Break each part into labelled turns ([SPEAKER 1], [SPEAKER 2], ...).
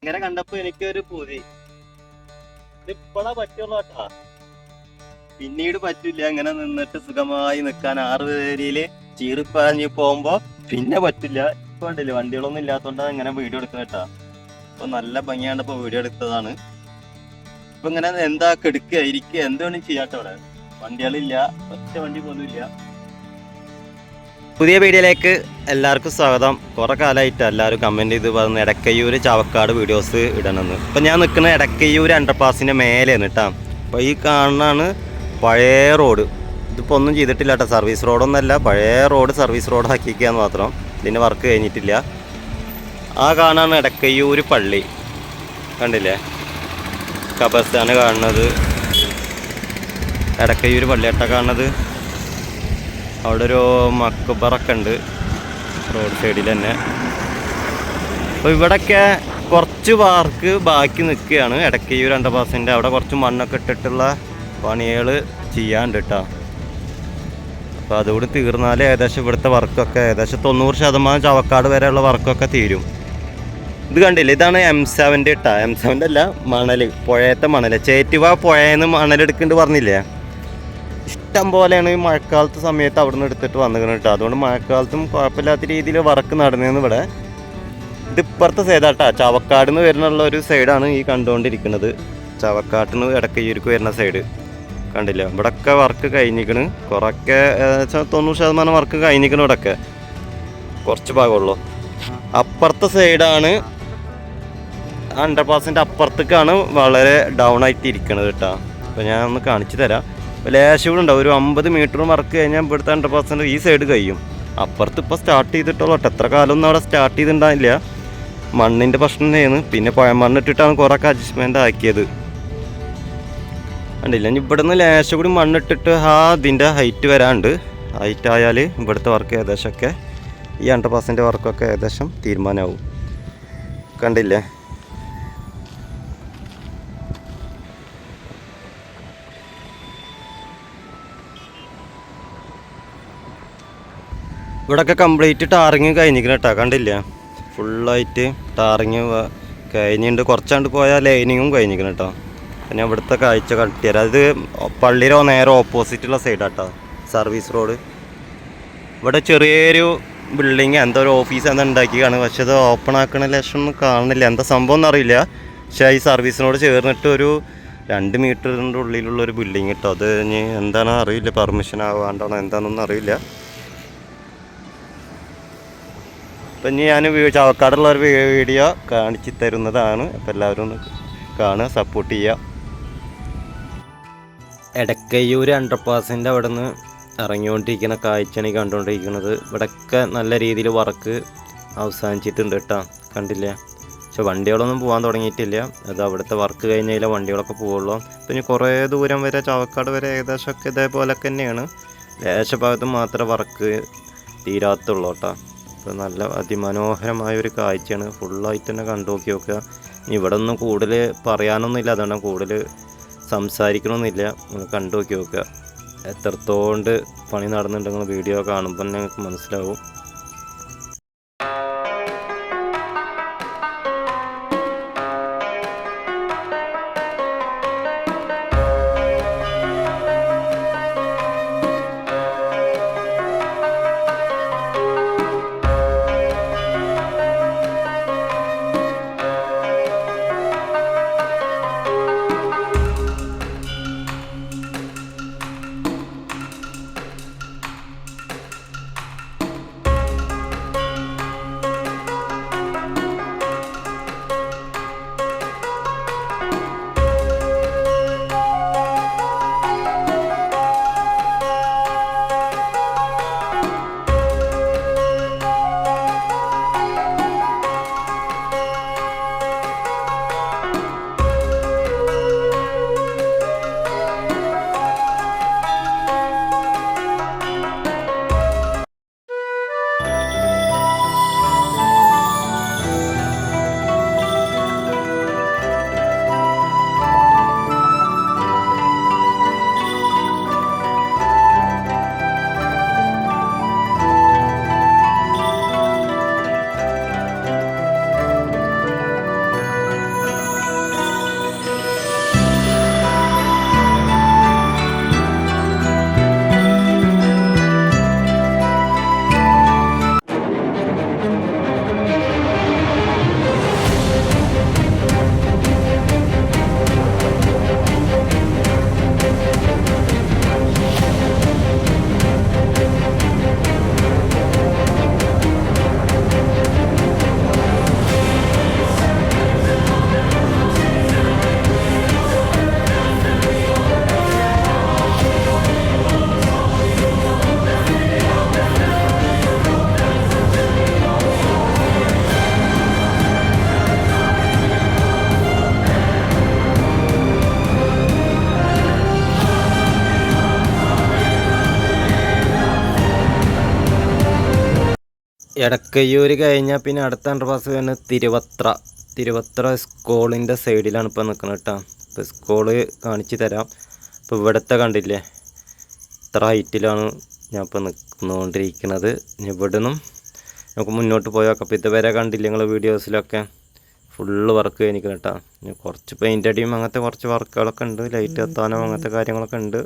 [SPEAKER 1] ഇങ്ങനെ കണ്ടപ്പോ എനിക്കൊരു പൂതി, ഇതിപ്പോഴാ പറ്റുള്ളൂ കേട്ടാ, പിന്നീട് പറ്റില്ല. ഇങ്ങനെ നിന്നിട്ട് സുഖമായി നിക്കാൻ 6 പേരില് ചീറിപ്പാഞ്ഞ് പോകുമ്പോ പിന്നെ പറ്റില്ല. ഇപ്പൊ ഉണ്ടല്ലേ വണ്ടികളൊന്നും ഇല്ലാത്തോണ്ടാണ് ഇങ്ങനെ വീഡിയോ എടുക്കുന്നത് കേട്ടാ. ഇപ്പൊ നല്ല ഭംഗിയാണ്, ഇപ്പൊ വീഡിയോ എടുത്തതാണ്. ഇപ്പൊ ഇങ്ങനെ എന്താ കെടുക്കുക ഇരിക്കുക എന്ത് വേണം ചെയ്യാട്ടോ. അവിടെ വണ്ടികളില്ല, ഒറ്റ വണ്ടി പോലും ഇല്ല. പുതിയ വീഡിയോയിലേക്ക് എല്ലാവർക്കും സ്വാഗതം. കുറെ കാലമായിട്ട് എല്ലാവരും കമൻറ്റ് ചെയ്ത് പറഞ്ഞ് എടക്കയ്യൂർ ചാവക്കാട് വീഡിയോസ് ഇടണമെന്ന്. ഇപ്പം ഞാൻ നിൽക്കുന്നത് എടക്കയ്യൂർ അണ്ടർപാസിൻ്റെ മേലെയാണ് കേട്ടോ. അപ്പോൾ ഈ കാണുന്നതാണ് പഴയ റോഡ്. ഇതിപ്പോൾ ഒന്നും ചെയ്തിട്ടില്ല കേട്ടോ, സർവീസ് റോഡൊന്നുമല്ല, പഴയ റോഡ് സർവീസ് റോഡ് ആക്കിയിരിക്കുകയെന്ന് മാത്രം. ഇതിൻ്റെ വർക്ക് കഴിഞ്ഞിട്ടില്ല. ആ കാണാണ് എടക്കയ്യൂർ പള്ളി, കണ്ടില്ലേ? ഖബർസ്ഥാന് കാണുന്നത് എടക്കയ്യൂർ പള്ളിയാട്ടാ കാണുന്നത്. അവിടെ ഒരു മക്ബറൊക്കെ ഉണ്ട് റോഡ് സൈഡിൽ തന്നെ. അപ്പോൾ ഇവിടെയൊക്കെ കുറച്ച് വർക്ക് ബാക്കി നിൽക്കുകയാണ്. എടക്കയ്യൂർ അണ്ടർപാസിൻ്റെ അവിടെ കുറച്ച് മണ്ണൊക്കെ ഇട്ടിട്ടുള്ള പണികൾ ചെയ്യാണ്ട് കേട്ടോ. അപ്പോൾ അതുകൂടി തീർന്നാൽ ഏകദേശം ഇവിടുത്തെ വർക്കൊക്കെ ഏകദേശം 90% ചാവക്കാട് വരെയുള്ള വർക്കൊക്കെ തീരും. ഇത് കണ്ടില്ലേ, ഇതാണ് M7 കേട്ടോ. M7 അല്ല, മണൽ, പുഴയത്തെ മണൽ. ചേറ്റുവ പുഴയെന്ന് മണലെടുക്കുന്നുണ്ട് പറഞ്ഞില്ലേ. ഇഷ്ടം പോലെയാണ് ഈ മഴക്കാലത്ത് സമയത്ത് അവിടെ നിന്ന് എടുത്തിട്ട് വന്നിരിക്കണം കേട്ടോ. അതുകൊണ്ട് മഴക്കാലത്തും കുഴപ്പമില്ലാത്ത രീതിയിൽ വർക്ക് നടന്നതെന്ന് ഇവിടെ. ഇത് ഇപ്പുറത്തെ സൈഡാട്ടാ, ചാവക്കാട് നിന്ന് വരുന്നുള്ള ഒരു സൈഡാണ് ഈ കണ്ടുകൊണ്ടിരിക്കുന്നത്. ചാവക്കാട്ടിൽ നിന്ന് എടക്കയ്യൂർക്ക് വരുന്ന സൈഡ് കണ്ടില്ല. ഇവിടെയൊക്കെ വർക്ക് കഴിഞ്ഞിരിക്കണ്. കുറേയൊക്കെ ഏകദേശം 90% വർക്ക് കഴിഞ്ഞിരിക്കണം. ഇവിടെയൊക്കെ കുറച്ച് ഭാഗമുള്ളൂ. അപ്പുറത്തെ സൈഡാണ്, അണ്ടർപാസിൻ്റെ അപ്പുറത്തേക്കാണ് വളരെ ഡൗൺ ആയിട്ട് ഇരിക്കണത് കേട്ടോ. അപ്പോൾ ഞാൻ ഒന്ന് കാണിച്ചു തരാം. ലേശം കൂടെ ഉണ്ടാവും, ഒരു 50 മീറ്റർ വർക്ക് കഴിഞ്ഞാൽ ഇവിടുത്തെ അണ്ടർപാസിൻ്റെ ഈ സൈഡ് കഴിയും. അപ്പുറത്ത് ഇപ്പോൾ സ്റ്റാർട്ട് ചെയ്തിട്ടുള്ളൂ കേട്ടോ. എത്ര കാലമൊന്നും അവിടെ സ്റ്റാർട്ട് ചെയ്തിട്ടുണ്ടായില്ല, മണ്ണിൻ്റെ പ്രശ്നം തന്നെയാണ്. പിന്നെ മണ്ണിട്ടിട്ടാണ് കുറേയൊക്കെ അഡ്ജസ്റ്റ്മെൻ്റ് ആക്കിയത് കണ്ടില്ല. ഇനി ഇവിടെ നിന്ന് ലേശം കൂടി മണ്ണിട്ടിട്ട് ഇതിൻ്റെ ഹൈറ്റ് വരാണ്ട്. ഹൈറ്റ് ആയാൽ ഇവിടുത്തെ വർക്ക് ഏകദേശമൊക്കെ ഈ 100% വർക്കൊക്കെ ഏകദേശം തീരുമാനമാവും. കണ്ടില്ലേ? ഇവിടെയൊക്കെ കംപ്ലീറ്റ് ടാറിങ് കഴിഞ്ഞിരിക്കണം കേട്ടോ. കണ്ടില്ലേ, ഫുള്ളായിട്ട് ടാറിങ് കഴിഞ്ഞിട്ടുണ്ട്. കുറച്ചാണ്ട് പോയാൽ ലൈനിങ്ങും കഴിഞ്ഞിരിക്കണം കേട്ടോ. പിന്നെ ഇവിടുത്തെ കാഴ്ച കട്ടിത്തരാം. അത് പള്ളിയുടെ നേരെ ഓപ്പോസിറ്റുള്ള സൈഡാട്ടോ, സർവീസ് റോഡ്. ഇവിടെ ചെറിയൊരു ബിൽഡിങ്, എന്തോ ഒരു ഓഫീസ് എന്താ ഉണ്ടാക്കിയാണ്. പക്ഷെ അത് ഓപ്പൺ ആക്കണ ലക്ഷമൊന്നും കാണുന്നില്ല, എന്താ സംഭവം എന്നറിയില്ല. പക്ഷേ ഈ സർവീസിനോട് ചേർന്നിട്ട് ഒരു 2 മീറ്ററിൻ്റെ ഉള്ളിലുള്ളൊരു ബിൽഡിങ് കേട്ടോ. അത് ഇനി എന്താണോ അറിയില്ല, പെർമിഷൻ ആവാണ്ടാണോ എന്താണെന്നൊന്നും അറിയില്ല. അപ്പം ഇനി ഞാൻ ചാവക്കാടുള്ള ഒരു വീഡിയോ കാണിച്ചു തരുന്നതാണ്. അപ്പോൾ എല്ലാവരും ഒന്ന് കാണുക, സപ്പോർട്ട് ചെയ്യുക. എടക്കയ്യൂർ അണ്ടർപാസിൻ്റെ അവിടെ നിന്ന് ഇറങ്ങിക്കൊണ്ടിരിക്കുന്ന കാഴ്ചയാണ് ഈ കണ്ടുകൊണ്ടിരിക്കുന്നത്. ഇവിടെയൊക്കെ നല്ല രീതിയിൽ വർക്ക് അവസാനിച്ചിട്ടുണ്ട് കേട്ടോ. കണ്ടില്ലേ? പക്ഷെ വണ്ടികളൊന്നും പോകാൻ തുടങ്ങിയിട്ടില്ല. അത് അവിടുത്തെ വർക്ക് കഴിഞ്ഞാൽ വണ്ടികളൊക്കെ പോവുള്ളൂ. പിന്നെ കുറേ ദൂരം വരെ ചാവക്കാട് വരെ ഏകദേശമൊക്കെ ഇതേപോലെയൊക്കെ തന്നെയാണ്. ദേശഭാഗത്ത് മാത്രമേ വർക്ക് തീരാത്തുള്ളൂ കേട്ടോ. അപ്പോൾ നല്ല അതിമനോഹരമായൊരു കാഴ്ചയാണ്. ഫുള്ളായിട്ട് തന്നെ കണ്ടു നോക്കുക. ഇവിടെ ഒന്നും കൂടുതൽ പറയാനൊന്നുമില്ല, അതുകൊണ്ട് കൂടുതൽ സംസാരിക്കണമെന്നില്ല. കണ്ടു നോക്കുക. എത്രത്തോളം പണി നടന്നിട്ടുണ്ടെങ്കിൽ വീഡിയോ കാണുമ്പോൾ നിങ്ങൾക്ക് മനസ്സിലാവും. എടക്കയ്യൂർ കഴിഞ്ഞാൽ പിന്നെ അടുത്ത അണ്ടർപാസ് വരുന്നത് തിരുവത്ര സ്കൂളിൻ്റെ സൈഡിലാണ് ഇപ്പോൾ നിൽക്കുന്നത് കേട്ടോ. ഇപ്പോൾ സ്കൂള് കാണിച്ചു തരാം. ഇപ്പോൾ ഇവിടുത്തെ കണ്ടില്ലേ, ഇത്ര ഹൈറ്റിലാണ് ഞാൻ ഇപ്പോൾ നിന്നുകൊണ്ടിരിക്കുന്നത്. ഇവിടെ നിന്നും നമുക്ക് മുന്നോട്ട് പോയി നോക്കാം. അപ്പോൾ ഇതുവരെ കണ്ടില്ലേ നിങ്ങൾ വീഡിയോസിലൊക്കെ ഫുള്ള് വർക്ക് കഴിഞ്ഞിരിക്കണം കേട്ടോ. കുറച്ച് പെയിൻ്റ് അടിയും അങ്ങനത്തെ കുറച്ച് വർക്കുകളൊക്കെ ഉണ്ട്, ലൈറ്റ് എത്താനോ അങ്ങനത്തെ കാര്യങ്ങളൊക്കെ ഉണ്ട്.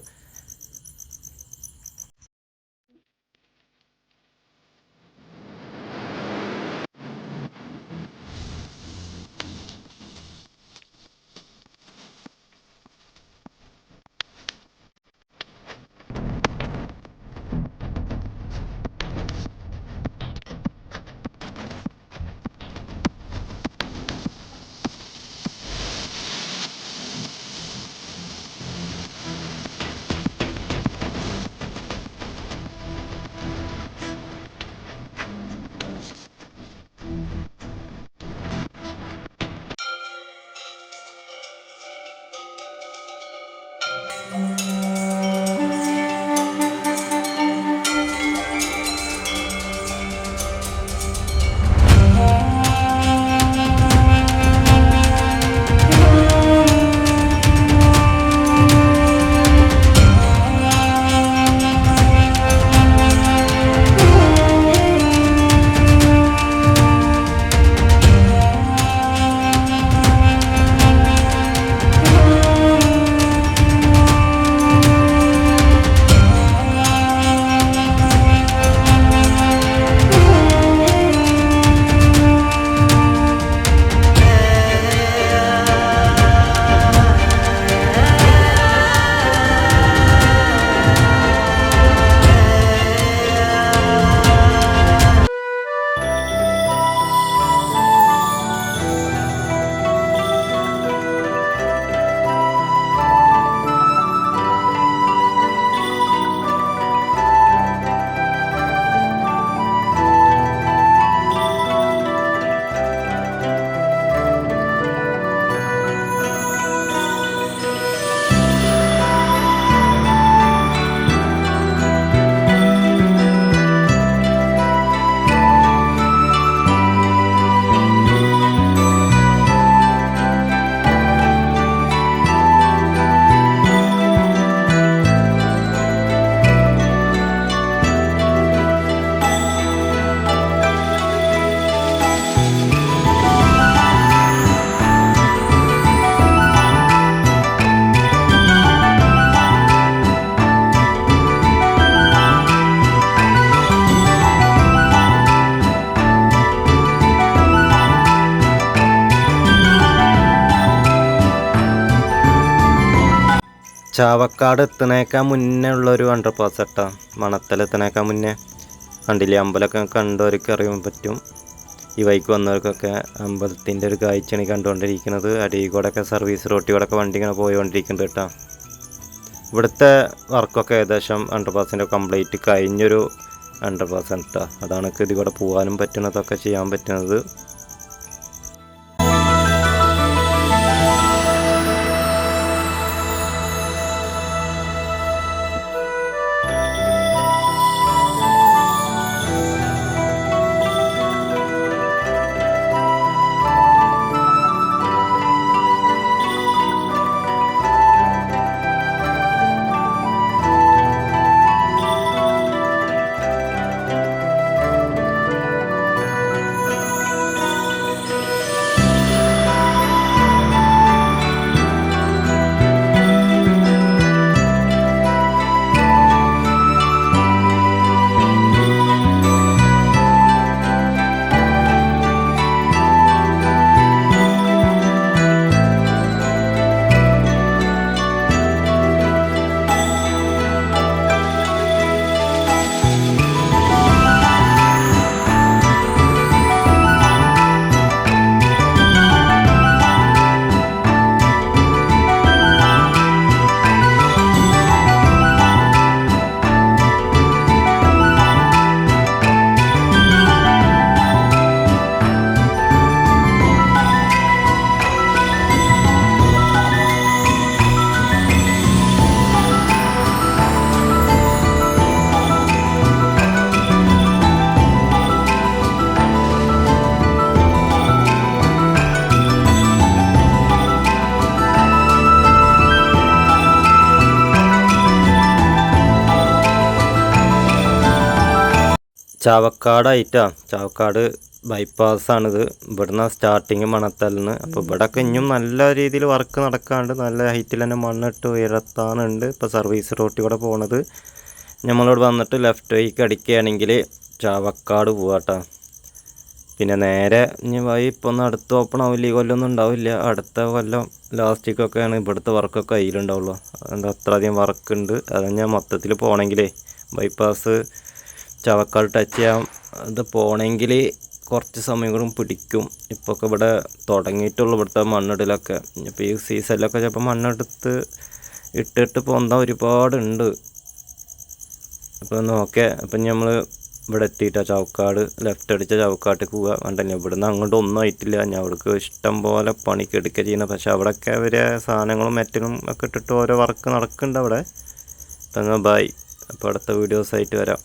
[SPEAKER 1] ചാവക്കാട് എത്തണേക്കാൾ മുന്നേ ഉള്ളൊരു അണ്ടർപാസ് കേട്ടോ. മണത്തല എത്തണേക്കാൾ മുന്നേ കണ്ടില്ലേ, അമ്പലമൊക്കെ കണ്ടവർക്ക് അറിയാൻ പറ്റും. ഈ വൈക്ക് വന്നവർക്കൊക്കെ അമ്പലത്തിൻ്റെ ഒരു കാഴ്ചയാണ് കണ്ടുകൊണ്ടിരിക്കുന്നത്. അടിയിൽ കൂടെയൊക്കെ സർവീസ് റോട്ടിൽ കൂടെയൊക്കെ വണ്ടി ഇങ്ങനെ പോയിക്കൊണ്ടിരിക്കുന്നുണ്ട് കേട്ടോ. ഇവിടുത്തെ വർക്കൊക്കെ ഏകദേശം അണ്ടർപാസിൻ്റെ കംപ്ലീറ്റ് കഴിഞ്ഞൊരു അണ്ടർപാസ് കേട്ടോ. അതാണ് ഇതിൽ കൂടെ പോകാനും പറ്റുന്നതൊക്കെ ചെയ്യാൻ പറ്റുന്നത്. ചാവക്കാടായിട്ടാ, ചാവക്കാട് ബൈപ്പാസാണിത്. ഇവിടുന്ന് സ്റ്റാർട്ടിങ് മണത്തലിന്. അപ്പോൾ ഇവിടെയൊക്കെ ഇനിയും നല്ല രീതിയിൽ വർക്ക് നടക്കാണ്ട്, നല്ല ഹൈറ്റിൽ തന്നെ മണ്ണിട്ട് ഉയർത്താനുണ്ട്. ഇപ്പോൾ സർവീസ് റോട്ടിൽ കൂടെ പോണത്. നമ്മളിവിടെ വന്നിട്ട് ലെഫ്റ്റ് വഴിക്ക് അടിക്കുകയാണെങ്കിൽ ചാവക്കാട് പോവാട്ടോ. പിന്നെ നേരെ ഇനി വഴി ഇപ്പോൾ ഒന്ന് അടുത്ത് ഓപ്പൺ ആവില്ല, ഈ കൊല്ലമൊന്നും ഉണ്ടാവില്ല. അടുത്ത കൊല്ലം ലാസ്റ്റിക്കൊക്കെയാണ് ഇവിടുത്തെ വർക്കൊക്കെ അതിലുണ്ടാവുള്ളൂ. അതുകൊണ്ട് അത്രയധികം വർക്കുണ്ട്. അത് ഞാൻ മൊത്തത്തിൽ പോകണമെങ്കിലേ ബൈപ്പാസ് ചാവക്കാട് ടച്ച് ചെയ്യാൻ ഇത് പോകണമെങ്കിൽ കുറച്ച് സമയം കൂടെ പിടിക്കും. ഇപ്പോൾ ഒക്കെ ഇവിടെ തുടങ്ങിയിട്ടുള്ളൂ ഇവിടുത്തെ മണ്ണിടലൊക്കെ. ഇപ്പോൾ ഈ സീസണിലൊക്കെ ചിലപ്പോൾ മണ്ണെടുത്ത് ഇട്ടിട്ട് പൊന്താൻ ഒരുപാടുണ്ട്. അപ്പോൾ നോക്കേ, അപ്പം നമ്മൾ ഇവിടെ എത്തിയിട്ടാണ് ചാവക്കാട്. ലെഫ്റ്റ് അടിച്ച ചാവക്കാട്ടേക്ക് പോവുക. കണ്ടല്ലേ, ഇവിടുന്ന് അങ്ങോട്ട് ഒന്നും ആയിട്ടില്ല. ഞാൻ അവിടേക്ക് ഇഷ്ടം പോലെ പണിക്ക് എടുക്കുക ചെയ്യുന്നത്. പക്ഷെ അവിടെയൊക്കെ അവർ സാധനങ്ങളും മെറ്റലും ഒക്കെ ഇട്ടിട്ട് ഓരോ വർക്ക് നടക്കുന്നുണ്ട് അവിടെ. അപ്പം ബൈ. അപ്പോൾ അടുത്ത വീഡിയോസായിട്ട് വരാം.